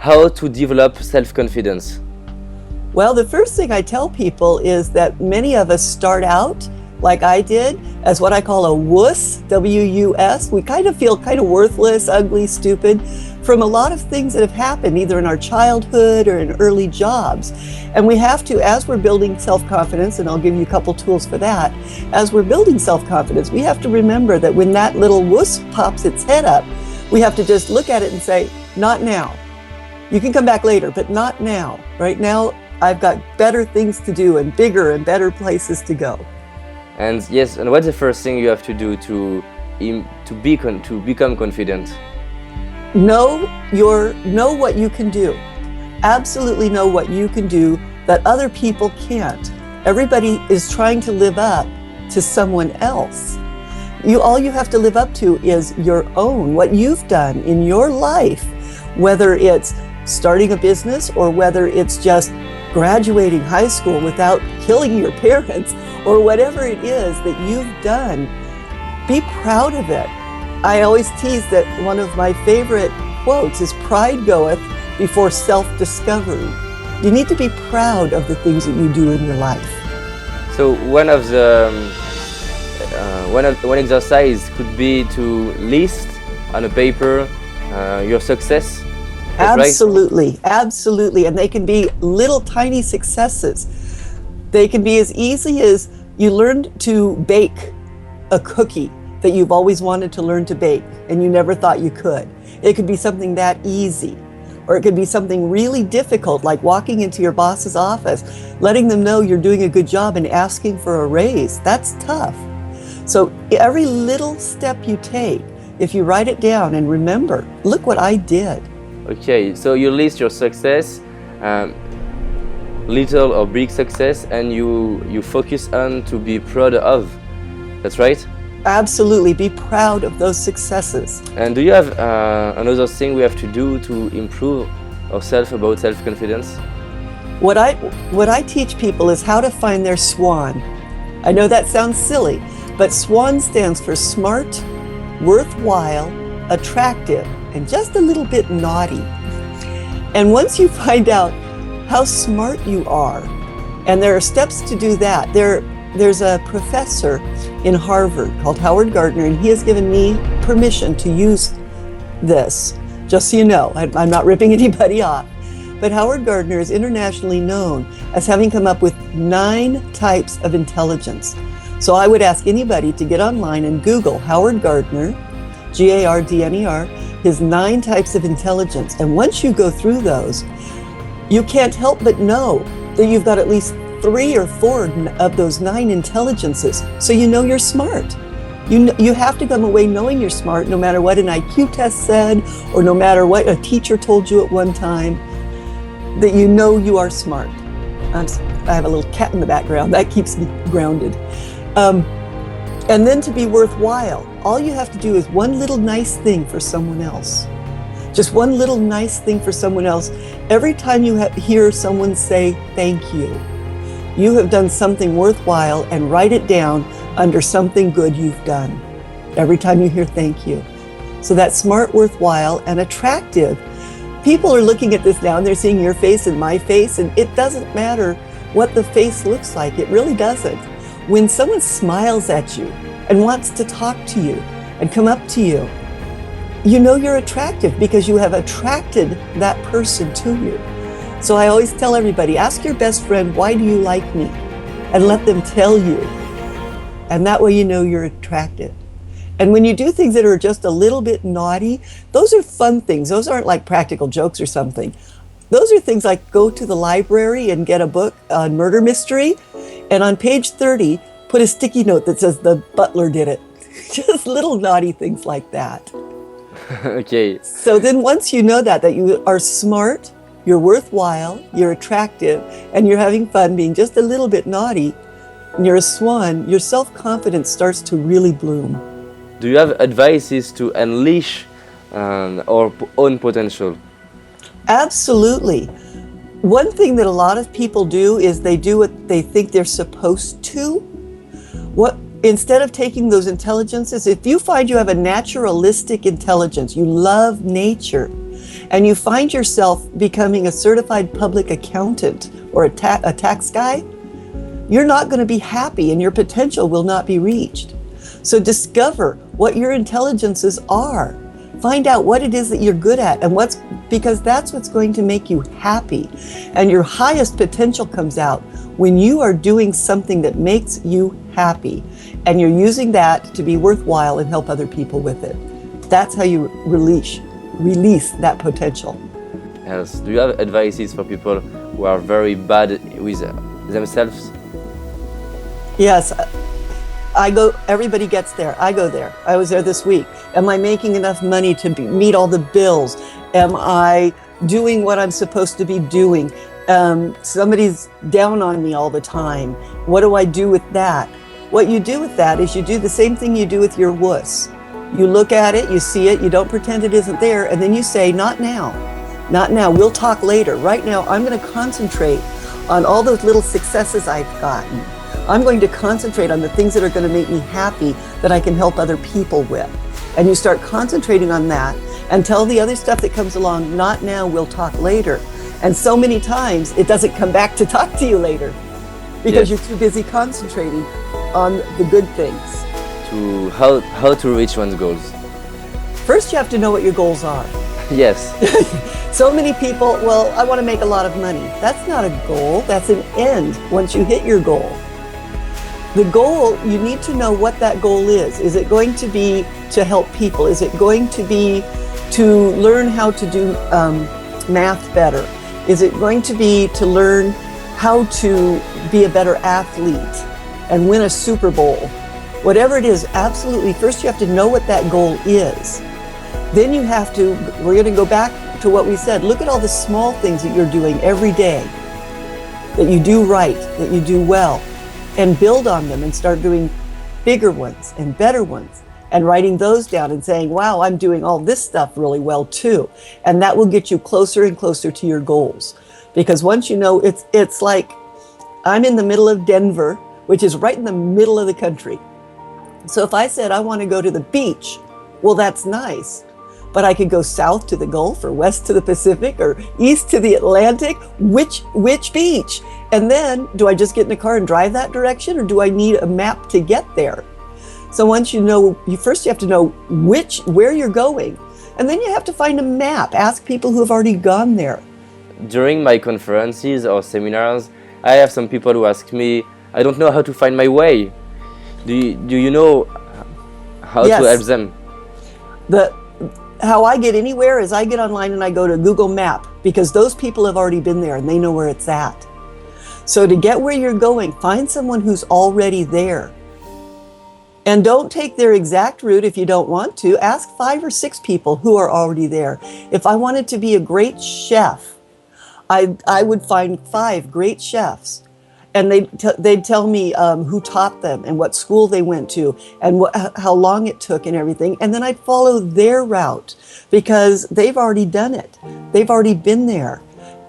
how to develop self-confidence? Well, the first thing I tell people is that many of us start out, like I did, as what I call a wuss, W-U-S. We kind of feel kind of worthless, ugly, stupid from a lot of things that have happened either in our childhood or in early jobs. And we have to, as we're building self-confidence, and I'll give you a couple tools for that, as we're building self-confidence, we have to remember that when that little wuss pops its head up, we have to just look at it and say, not now. You can come back later, but not now. Right now, I've got better things to do and bigger and better places to go. And yes, and what's the first thing you have to do to become confident? Know what you can do. Absolutely know what you can do that other people can't. Everybody is trying to live up to someone else. All you have to live up to is your own, what you've done in your life, whether it's starting a business or whether it's just graduating high school without killing your parents, or whatever it is that you've done. Be proud of it. I always tease that one of my favorite quotes is, pride goeth before self-discovery. You need to be proud of the things that you do in your life. So one exercise could be to list on a paper your success. Absolutely, absolutely. And they can be little tiny successes. They can be as easy as you learned to bake a cookie that you've always wanted to learn to bake and you never thought you could. It could be something that easy. Or it could be something really difficult, like walking into your boss's office, letting them know you're doing a good job and asking for a raise. That's tough. So every little step you take, if you write it down and remember, look what I did. Okay, so you list your success, little or big success, and you focus on to be proud of. That's right? Absolutely, be proud of those successes. And do you have another thing we have to do to improve ourselves about self-confidence? What I teach people is how to find their SWAN. I know that sounds silly, but SWAN stands for smart, worthwhile, attractive, and just a little bit naughty. And once you find out how smart you are, and there are steps to do that, there's a professor in Harvard called Howard Gardner, and he has given me permission to use this. Just so you know, I'm not ripping anybody off. But Howard Gardner is internationally known as having come up with 9 types of intelligence. So I would ask anybody to get online and Google Howard Gardner, Gardner, his 9 types of intelligence. And once you go through those, you can't help but know that you've got at least 3 or 4 of those 9 intelligences. So you know you're smart. You have to come away knowing you're smart, no matter what an IQ test said, or no matter what a teacher told you at one time, that you know you are smart. I have a little cat in the background. That keeps me grounded. And then to be worthwhile, all you have to do is one little nice thing for someone else. Just one little nice thing for someone else. Every time you hear someone say thank you, you have done something worthwhile, and write it down under something good you've done. Every time you hear thank you. So that's smart, worthwhile, and attractive. People are looking at this now and they're seeing your face and my face, and it doesn't matter what the face looks like. It really doesn't. When someone smiles at you and wants to talk to you and come up to you, you know you're attractive because you have attracted that person to you. So I always tell everybody, ask your best friend, why do you like me? And let them tell you. And that way you know you're attractive. And when you do things that are just a little bit naughty, those are fun things. Those aren't like practical jokes or something. Those are things like go to the library and get a book on murder mystery, and on page 30, put a sticky note that says the butler did it. Just little naughty things like that. Okay. So then once you know that you are smart, you're worthwhile, you're attractive, and you're having fun being just a little bit naughty, and you're a swan, your self-confidence starts to really bloom. Do you have advices to unleash our own potential? Absolutely. One thing that a lot of people do is they do what they think they're supposed to. Instead of taking those intelligences, if you find you have a naturalistic intelligence, you love nature, and you find yourself becoming a certified public accountant or a tax guy, you're not going to be happy and your potential will not be reached. So discover what your intelligences are. Find out what it is that you're good at and because that's what's going to make you happy. And your highest potential comes out when you are doing something that makes you happy and you're using that to be worthwhile and help other people with it. That's how you release that potential. Yes. Do you have advices for people who are very bad with themselves? Yes. Everybody gets there. I go there. I was there this week. Am I making enough money to meet all the bills? Am I doing what I'm supposed to be doing? Somebody's down on me all the time. What do I do with that? What you do with that is you do the same thing you do with your wuss. You look at it, you see it, you don't pretend it isn't there, and then you say, not now. Not now. We'll talk later. Right now, I'm going to concentrate on all those little successes I've gotten. I'm going to concentrate on the things that are going to make me happy that I can help other people with. And you start concentrating on that and tell the other stuff that comes along, not now, we'll talk later. And so many times it doesn't come back to talk to you later because you're too busy concentrating on the good things. How to reach one's goals? First, you have to know what your goals are. Yes. So many people, well, I want to make a lot of money. That's not a goal, that's an end once you hit your goal. The goal, you need to know what that goal is. Is it going to be to help people? Is it going to be to learn how to do math better? Is it going to be to learn how to be a better athlete and win a Super Bowl? Whatever it is, absolutely. First, you have to know what that goal is. Then you have to, we're going to go back to what we said. Look at all the small things that you're doing every day, that you do right, that you do well, and build on them and start doing bigger ones and better ones and writing those down and saying, wow, I'm doing all this stuff really well too. And that will get you closer and closer to your goals. Because once you know, it's like I'm in the middle of Denver, which is right in the middle of the country. So if I said I want to go to the beach, well, that's nice. But I could go south to the Gulf or west to the Pacific or east to the Atlantic. Which beach? And then do I just get in a car and drive that direction, or do I need a map to get there? So once you know, first you have to know where you're going, and then you have to find a map. Ask people who have already gone there. During my conferences or seminars, I have some people who ask me, I don't know how to find my way. Do you know how to help them? How I get anywhere is I get online and I go to Google Map, because those people have already been there and they know where it's at. So to get where you're going, find someone who's already there. And don't take their exact route if you don't want to. Ask 5 or 6 people who are already there. If I wanted to be a great chef, I would find 5 great chefs. And they'd tell me who taught them and what school they went to and how long it took and everything. And then I'd follow their route because they've already done it. They've already been there.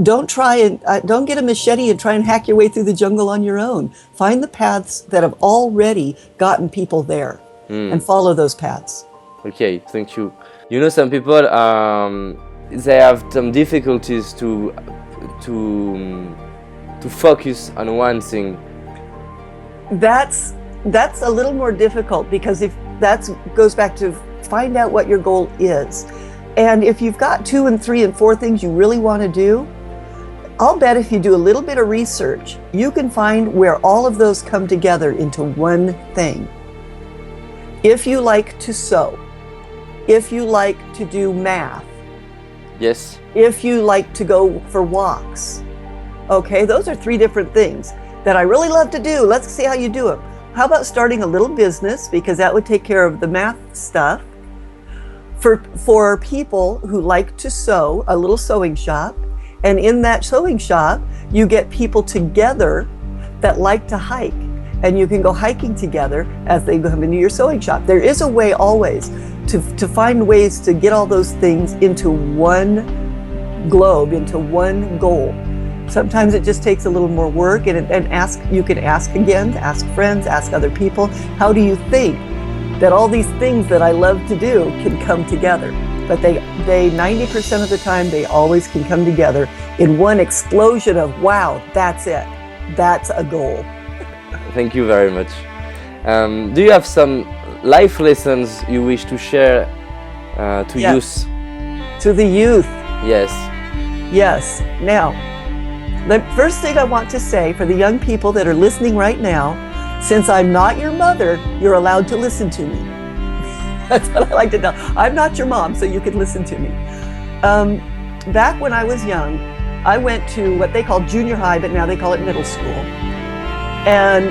Don't get a machete and try and hack your way through the jungle on your own. Find the paths that have already gotten people there and follow those paths. Okay, thank you. You know, some people, they have some difficulties to focus on one thing. That's a little more difficult, because if that goes back to find out what your goal is. And if you've got 2 and 3 and 4 things you really want to do, I'll bet if you do a little bit of research, you can find where all of those come together into one thing. If you like to sew, if you like to do math, yes, if you like to go for walks, okay, those are 3 different things that I really love to do. Let's see how you do them. How about starting a little business, because that would take care of the math stuff. For people who like to sew, a little sewing shop. And in that sewing shop, you get people together that like to hike. And you can go hiking together as they come into your sewing shop. There is a way always to find ways to get all those things into one globe, into one goal. Sometimes it just takes a little more work, and you can ask again, ask friends, ask other people, how do you think that all these things that I love to do can come together? but they 90% of the time, they always can come together in one explosion of, wow, that's it. That's a goal. Thank you very much. Do you have some life lessons you wish to share to Yes. youth? To the youth, Yes. yes. Now, the first thing I want to say for the young people that are listening right now, since I'm not your mother, you're allowed to listen to me. That's what I like to tell. I'm not your mom, so you can listen to me. Back when I was young, I went to what they call junior high, but now they call it middle school. And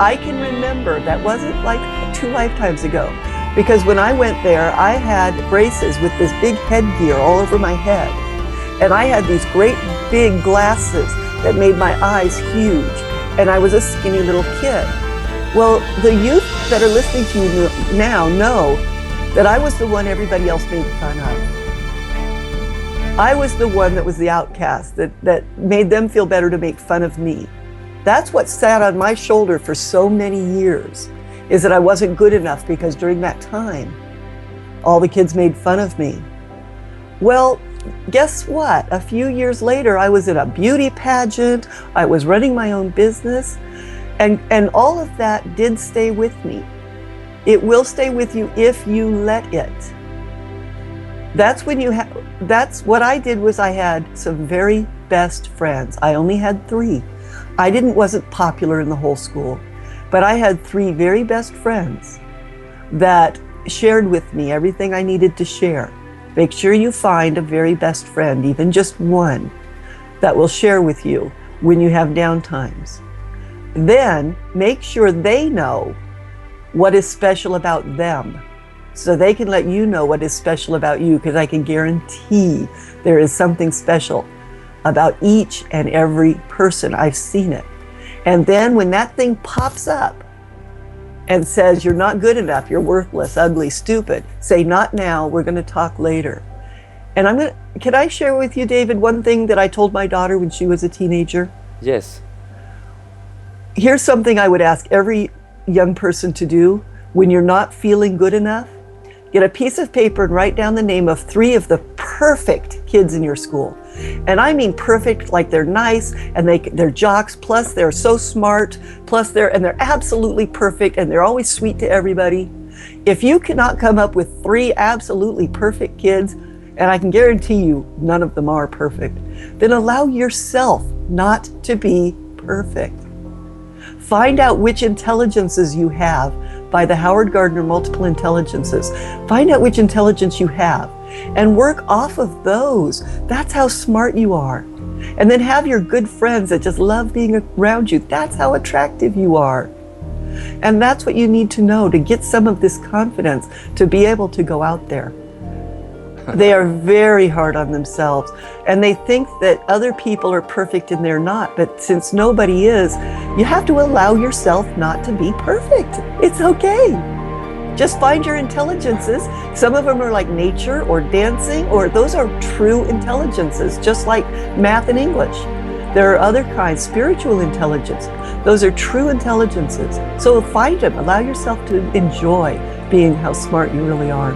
I can remember, that wasn't like 2 lifetimes ago, because when I went there, I had braces with this big headgear all over my head. And I had these great big glasses that made my eyes huge. And I was a skinny little kid. Well, the youth that are listening to you now know that I was the one everybody else made fun of. I was the one that was the outcast, that made them feel better to make fun of me. That's what sat on my shoulder for so many years, is that I wasn't good enough, because during that time, all the kids made fun of me. Well, guess what? A few years later, I was in a beauty pageant, I was running my own business, and all of that did stay with me. It will stay with you if you let it. That's what I did. Was I had some very best friends. I only had 3. Wasn't popular in the whole school, but I had 3 very best friends that shared with me everything I needed to share. Make sure you find a very best friend, even just one, that will share with you when you have down times. Then make sure they know what is special about them, so they can let you know what is special about you, because I can guarantee there is something special about each and every person. I've seen it. And then when that thing pops up and says, you're not good enough, you're worthless, ugly, stupid, say, not now, we're going to talk later. And can I share with you, David, one thing that I told my daughter when she was a teenager? Yes. Here's something I would ask every young person to do when you're not feeling good enough. Get a piece of paper and write down the name of 3 of the perfect kids in your school. And I mean perfect, like they're nice and they're jocks, plus they're so smart, plus they're absolutely perfect and they're always sweet to everybody. If you cannot come up with 3 absolutely perfect kids, and I can guarantee you none of them are perfect, then allow yourself not to be perfect. Find out which intelligences you have by the Howard Gardner Multiple Intelligences. Find out which intelligence you have and work off of those. That's how smart you are. And then have your good friends that just love being around you. That's how attractive you are. And that's what you need to know to get some of this confidence to be able to go out there. They are very hard on themselves, and they think that other people are perfect and they're not. But since nobody is, you have to allow yourself not to be perfect. It's okay. Just find your intelligences. Some of them are like nature or dancing, or those are true intelligences, just like math and English. There are other kinds, spiritual intelligence. Those are true intelligences. So find them. Allow yourself to enjoy being how smart you really are.